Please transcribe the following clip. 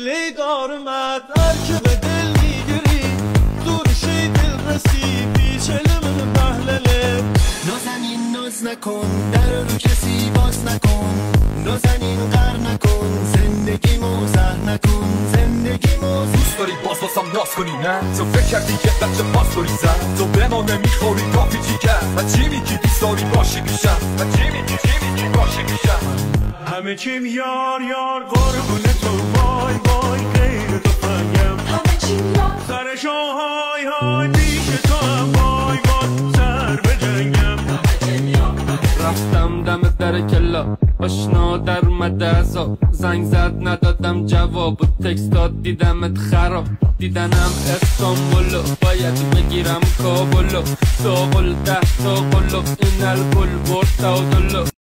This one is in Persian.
دلی دارمد هر که به دل میگیری دورشی دل رسی بیچل من بهلله نازنین ناز نکن در رو کسی باز نکن نازنین قر نکن زندگیمو زهر نکن زندگیمو دوست داری باز بازم ناز کنی نه تو فکر کردی یه بچه باز داری زن تو به ما نمیخوری کافی چی کرد و چی میگی دوست داری باشی میشم و چی میگی باشی میشم همه چیم یار یار قربون تو وای وای غیر تو فنگم همه چیم یار سرشو های های پیش تو هم وای وای سر به جنگم رفتم دم در کلا آشنا در اومده ازا زنگ زد ندادم جواب و تکست داد دیدمت خراب دیدنم استانبولو باید بگیرم کابلو ساقل 10 تا قلو این البل برد تا دلو